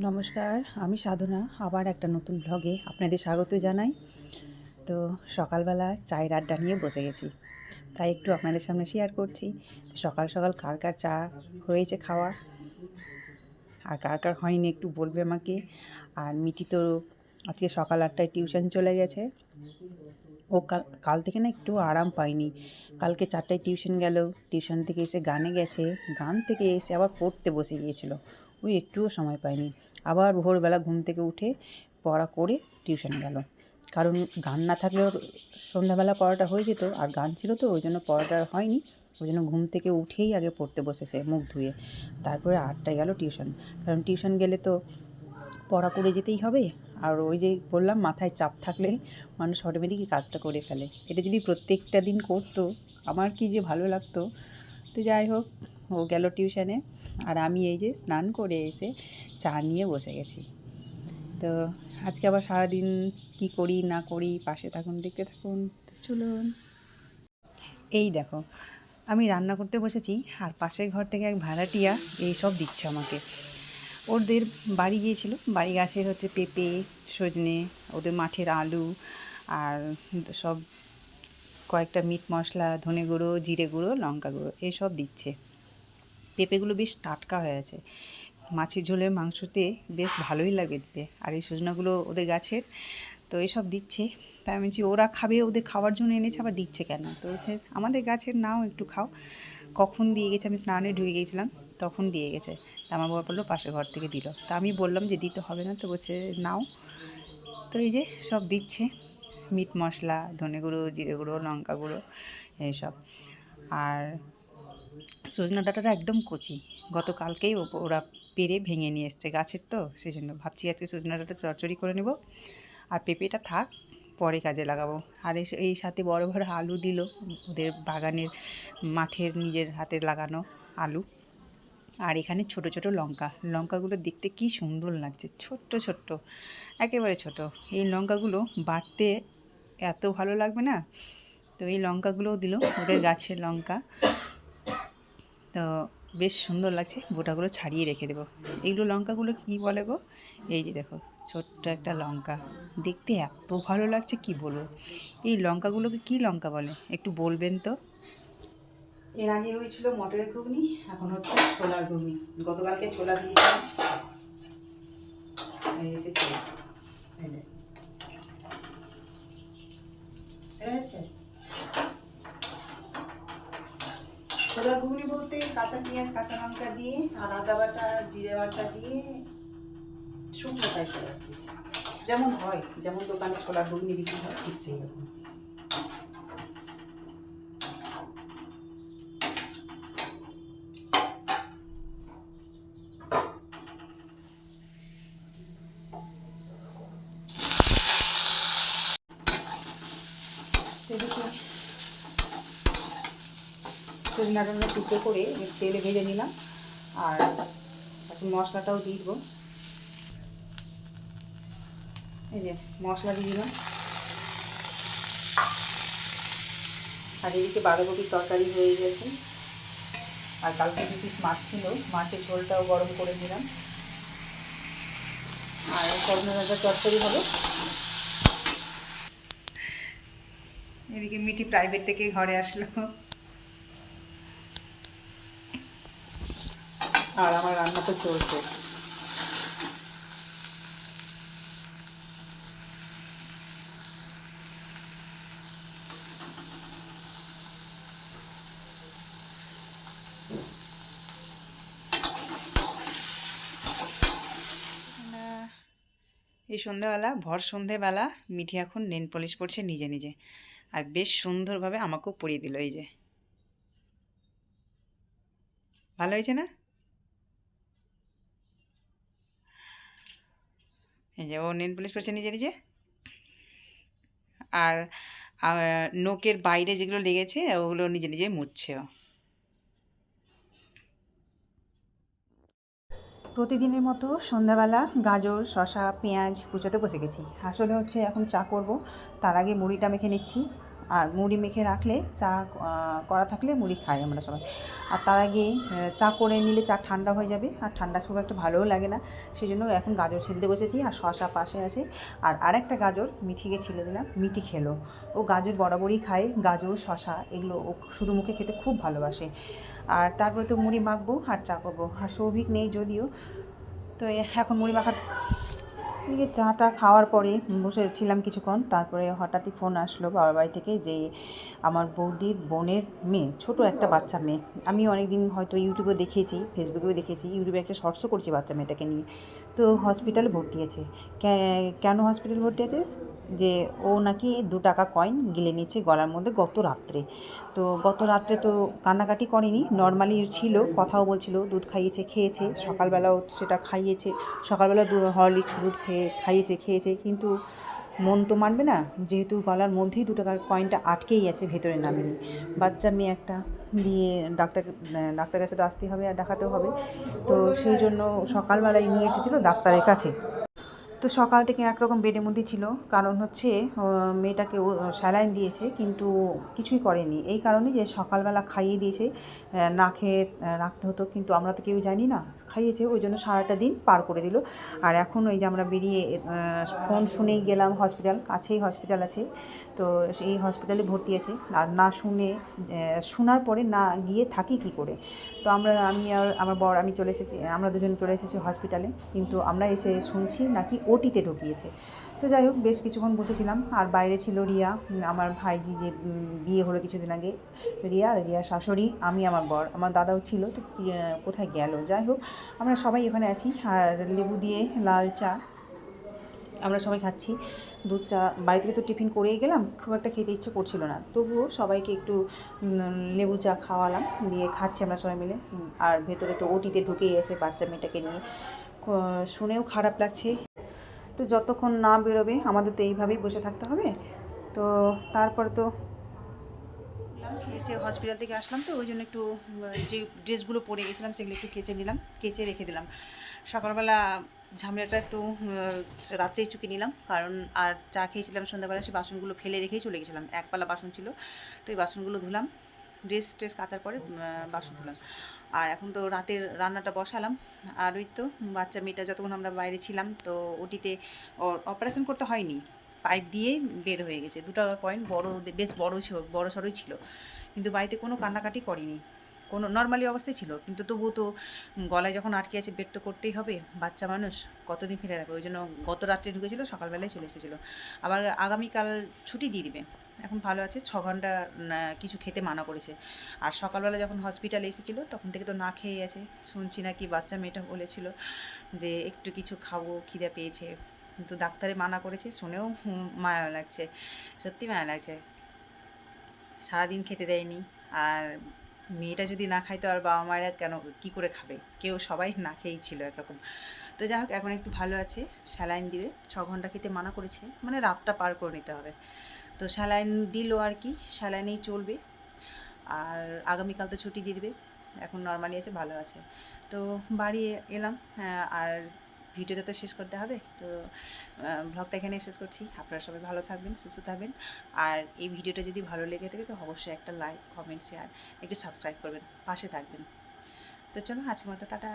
নমস্কার, আমি সাধনা আবার একটা নতুন ব্লগে আপনাদের স্বাগত জানাই। তো সকালবেলা চায়ের আড্ডা নিয়ে বসে গেছি, তাই একটু আপনাদের সামনে শেয়ার করছি। সকাল সকাল কার কার চা হয়েছে খাওয়া আর কার কার হয়নি একটু বলবে আমাকে। আর মিটি তো আজকে সকাল 8টায় টিউশন চলে গেছে। ও কাল থেকে না একটু আরাম পায়নি। কালকে 4টায় টিউশন গেল, টিউশন থেকে এসে গানে গেছে, গান থেকে এসে আবার পড়তে বসে গিয়েছিল। ওই একটুও সময় পায়নি। আবার ভোরবেলা ঘুম থেকে উঠে পড়া করে টিউশন গেল, কারণ গান না থাকলেও সন্ধ্যাবেলা পড়াটা হয়ে যেত, আর গান ছিল তো ওই জন্য পড়াটা হয়নি। ওই জন্য ঘুম থেকে উঠেই আগে পড়তে বসেছে মুখ ধুয়ে, তারপরে 8টায় গেল টিউশন। কারণ টিউশন গেলে তো পড়া করে যেতেই হবে। আর ওই যে বললাম, মাথায় চাপ থাকলে মানুষ অটোমেটিকই কাজটা করে ফেলে। এটা যদি প্রত্যেকটা দিন করতো আমার কি যে ভালো লাগতো। তো যাই হোক, ও গেল টিউশনে, আর আমি এই যে স্নান করে এসে চা নিয়ে বসে গেছি। তো আজকে আবার সারাদিন কি করি না করি পাশে থাকুন, দেখতে থাকুন। তো চলুন। এই দেখো, আমি রান্না করতে বসেছি, আর পাশের ঘর থেকে এক ভাড়াটিয়া এইসব দিচ্ছে আমাকে। ওদের বাড়ি গিয়েছিল, বাড়ি গাছের হচ্ছে পেঁপে, সজনে, ওদের মাঠের আলু, আর সব কয়েকটা মিট মশলা, ধনে গুঁড়ো, জিরে গুঁড়ো, লঙ্কা গুঁড়ো এইসব দিচ্ছে। পেঁপেগুলো বেশ টাটকা হয়ে আছে, মাছের ঝোলে মাংসতে বেশ ভালোই লাগে দিতে। আর এই সজনাগুলো ওদের গাছের, তো এইসব দিচ্ছে। তাই আমি বলছি ওরা খাবে, ওদের খাওয়ার জন্য এনেছে, আবার দিচ্ছে কেন? তো বলছে আমাদের গাছের নাও একটু খাও। কখন দিয়ে গেছে, আমি স্নানে ঢুকে গিয়েছিলাম তখন দিয়ে গেছে। তা আমার বাবা বললো পাশের ঘর থেকে দিল। তা আমি বললাম যে দিতে হবে না, তো বলছে নাও। তো এই যে সব দিচ্ছে, মিট মশলা, ধনে গুঁড়ো, জিরে গুঁড়ো, লঙ্কা গুঁড়ো এইসব। আর সজনা ডাঁটাটা একদম কচি, গতকালকেই ওরা পেরে ভেঙে নিয়ে এসছে গাছের, তো সেই জন্য ভাবছি আজকে সজনা ডাঁটা চচ্চড়ি করে নেব। আর পেঁপেটা থাক, পরে কাজে লাগাবো। আর এই সাথে বড় বড় আলু দিল, ওদের বাগানের মাঠের নিজের হাতে লাগানো আলু। আর এখানে ছোট ছোট লঙ্কা, লঙ্কাগুলো দেখতে কি সুন্দর লাগছে, ছোট্ট ছোট্ট, একেবারে ছোট। এই লঙ্কাগুলো বাটতে এত ভালো লাগবে না। তো এই লঙ্কাগুলোও দিল, ওদের গাছের লঙ্কা। তো বেশ সুন্দর লাগছে, বোটাগুলো ছাড়িয়ে রেখে দেবো। এইগুলো লঙ্কাগুলো কি বলে গো? এই যে দেখো, ছোট্ট একটা লঙ্কা, দেখতে এত ভালো লাগছে কি বলবো। এই লঙ্কাগুলোকে কি লঙ্কা বলে একটু বলবেন তো? এর আগে হয়েছিল মটরের ঘুগনি, এখন হচ্ছে ছোলার ঘুগনি। গতকালকে ছোলা দিয়েছিলাম, এসে ছোলা হচ্ছে। ছোলার ঘুগনি বলতে কাঁচা পেঁয়াজ, কাঁচা লঙ্কা দিয়ে আর আদা বাটা, জিরে বাটা দিয়ে শুকনো টাইপের আর কি, যেমন হয়, যেমন দোকানে ছোলার ঘুগনি বিক্রি হয় ঠিক সেই রকম। এদিকে সজনা ডাঁটা টুকরো করে তেলে ভেজে নিলাম, আর এখন মশলাটাও দিয়ে দেবো। এই যে মশলা দিয়ে দিলাম। আর এদিকে বাঁধাকপির তরকারি হয়ে গেছে, আর কালকে কিছু মাছ ছিল, মাছের ঝোলটাও গরম করে দিলাম। আর সজনা ডাঁটা তরকারি হবে। এদিকে মিটি প্রাইভেট থেকে ঘরে আসলো, আর আমার রান্না তো চলছে। এই সন্ধ্যাবেলা, ভর সন্ধ্যেবেলা মিঠি এখন নেল পলিশ পড়ছে নিজে নিজে, আর বেশ সুন্দরভাবে আমাকেও পরিয়ে দিল। এই যে ভালো হয়েছে না? এই যে ও নেল পলিশ পড়ছে নিজে নিজে। আর নোকের বাইরে যেগুলো লেগেছে ওগুলো নিজে নিজেই মুছছে ও। প্রতিদিনের মতো সন্ধ্যাবেলা গাজর, শসা, পেঁয়াজ কুচাতে বসে গেছি। আসলে হচ্ছে এখন চা করব, তার আগে মুড়িটা মেখে নিচ্ছি। আর মুড়ি মেখে রাখলে চা করা থাকলে মুড়ি খাই আমরা সবাই। আর তার আগে চা করে নিলে চা ঠান্ডা হয়ে যাবে, আর ঠান্ডা খুব একটা ভালোও লাগে না। সেই জন্য এখন গাজর ছিলতে বসেছি, আর শশা পাশে আছে, আর আরেকটা গাজর মিঠিকে ছিলে দিলাম, মিঠি খেলো। ও গাজর বরাবরই খায়, গাজর শশা এগুলো ও শুধু মুখে খেতে খুব ভালোবাসে। আর তারপরে তো মুড়ি মাখবো আর চা করবো। আর সৌভিক নেই যদিও, তো এখন মুড়ি মাখার এদিকে চাটা খাওয়ার পরে বসেছিলাম কিছুক্ষণ, তারপরে হঠাৎই ফোন আসলো বাবার বাড়ি থেকে যে আমার বৌদির বোনের মেয়ে, ছোট একটা বাচ্চা মেয়ে। আমি অনেক দিন হয়তো ইউটিউবে দেখেছি, ফেসবুকেও দেখেছি, ইউটিউবে একটা শর্টসও করছি বাচ্চা মেয়েটাকে নিয়ে। তো হসপিটালে ভর্তি আছে। কেন হসপিটালে ভর্তি আছে? যে ও নাকি 2 টাকা কয়েন গিলে নিয়েছে গলার মধ্যে গত রাত্রে। তো গত রাত্রে তো কান্নাকাটি করেনি, নর্মালি ছিল, কথাও বলছিল, দুধ খাইয়েছে, খেয়েছে, সকালবেলাও সেটা খাইয়েছে, সকালবেলা হরলিক্স দুধ খেয়েছে, কিন্তু মন তো মানবে না, যেহেতু গলার মধ্যেই 2 টাকার কয়েনটা আটকেই আছে, ভেতরে নামেনি। বাচ্চা মেয়ে একটা, দিয়ে ডাক্তার কাছে তো আসতেই হবে আর দেখাতেও হবে। তো সেই জন্য সকালবেলায় নিয়ে এসেছিলো ডাক্তারের কাছে। তো সকাল থেকে একরকম বেডের মধ্যেই ছিল, কারণ হচ্ছে মেয়েটাকে স্যালাইন দিয়েছে কিন্তু কিছুই করেনি, এই কারণে যে সকালবেলা খাইয়ে দিয়েছে, না খেয়ে রাখতে হতো, কিন্তু আমরা তো কেউ জানি না, খাইয়েছে, ওই জন্য সারাটা দিন পার করে দিল। আর এখন ওই যে আমরা বেরিয়ে ফোন শুনেই গেলাম হসপিটাল, কাছেই হসপিটাল আছে, তো এই হসপিটালে ভর্তি আছে। আর না শুনে শোনার পরে না গিয়ে থাকি কি করে? তো আমি আর আমার বর চলে এসেছি, আমরা দুজন চলে এসেছি হসপিটালে, কিন্তু আমরা এসে শুনছি নাকি ওটিতে ঢুকিয়েছে। তো যাই হোক, বেশ কিছুক্ষণ বসেছিলাম। আর বাইরে ছিল রিয়া, আমার ভাইজি যে বিয়ে হলো কিছুদিন আগে, রিয়ার শাশুড়ি, আমি, আমার বর, আমার দাদাও ছিল। তো কোথায় গেল? যাই হোক, আমরা সবাই এখানে আছি, আর লেবু দিয়ে লাল চা আমরা সবাই খাচ্ছি। দুধ চা বাড়ি থেকে তো টিফিন করেই গেলাম, খুব একটা খেতে ইচ্ছে করছিল না, তবুও সবাইকে একটু লেবু চা খাওয়ালাম, দিয়ে খাচ্ছি আমরা সবাই মিলে। আর ভেতরে তো ওটিতে ঢুকেই আছে বাচ্চা মেয়েটাকে নিয়ে, শুনেও খারাপ লাগছে। তো যতক্ষণ না বেরোবে আমাদের তো এইভাবেই বসে থাকতে হবে। তো তারপর তো এসে হসপিটাল থেকে আসলাম, তো ওই জন্য একটু যে ড্রেসগুলো পরে গেছিলাম সেগুলো একটু কেচে রেখে দিলাম। সকালবেলা ঝামেলাটা একটু রাত্রেই চুকে নিলাম, কারণ আর চা খেয়েছিলাম সন্ধ্যাবেলা, সে বাসনগুলো ফেলে রেখেই চলে গেছিলাম, একপালা বাসন ছিল, তো এই বাসনগুলো ধুলাম, ড্রেস কাচার পরে বাসন ধুলাম। আর এখন তো রাতের রান্নাটা বসালাম। আর ওই তো বাচ্চা মেয়েটা যতক্ষণ আমরা বাইরে ছিলাম, তো ওটিতে অপারেশন করতে হয়নি, পাইপ দিয়েই বের হয়ে গেছে। 2 টাকা কয়েন বেশ বড় সড়োই ছিল, কিন্তু বাড়িতে কোনো কান্নাকাটি করেনি, কোনো নর্মালি অবস্থায় ছিল, কিন্তু তবুও তো গলায় যখন আটকে আছে বের তো করতেই হবে, বাচ্চা মানুষ কতদিন ফিরে রাখবে, ওই জন্য গত রাত্রে ঢুকেছিল, সকালবেলায় চলে এসেছিলো। আবার আগামীকাল ছুটি দিয়ে দিবে, এখন ভালো আছে, 6 ঘন্টা কিছু খেতে মানা করেছে। আর সকালবেলা যখন হসপিটালে এসেছিলো তখন থেকে তো না খেয়ে আছে, শুনছি নাকি বাচ্চা মেয়েটা বলেছিল যে একটু কিছু খাবো, খিদে পেয়েছে, কিন্তু ডাক্তারে মানা করেছে, শুনেও মায়া লাগছে, সত্যি মায়া লাগছে, সারাদিন খেতে দেয়নি। আর মেয়েটা যদি না খাইতো আর বাবা মায়েরা কেন কী করে খাবে, সবাই না খেয়েই ছিল একরকম। তো যাই হোক, এখন একটু ভালো আছে, স্যালাইন দিবে, 6 ঘন্টা খেতে মানা করেছে, মানে রাতটা পার করে নিতে হবে। তো স্যালাইন দিল আর কি, স্যালাইনেই চলবে। আর আগামীকাল তো ছুটি দিয়ে দেবে, এখন নর্মালি আছে, ভালো আছে। তো বাড়ি এলাম, আর ভিডিওটা তো শেষ করতে হবে, তো ব্লগটা এখানে শেষ করছি। আপনারা সবাই ভালো থাকবেন, সুস্থ থাকবেন। আর এই ভিডিওটা যদি ভালো লেগে থাকে তো অবশ্যই একটা লাইক, কমেন্ট, শেয়ার, একটু সাবস্ক্রাইব করবেন, পাশে থাকবেন। তো চলো, আজকের মতো টাটা।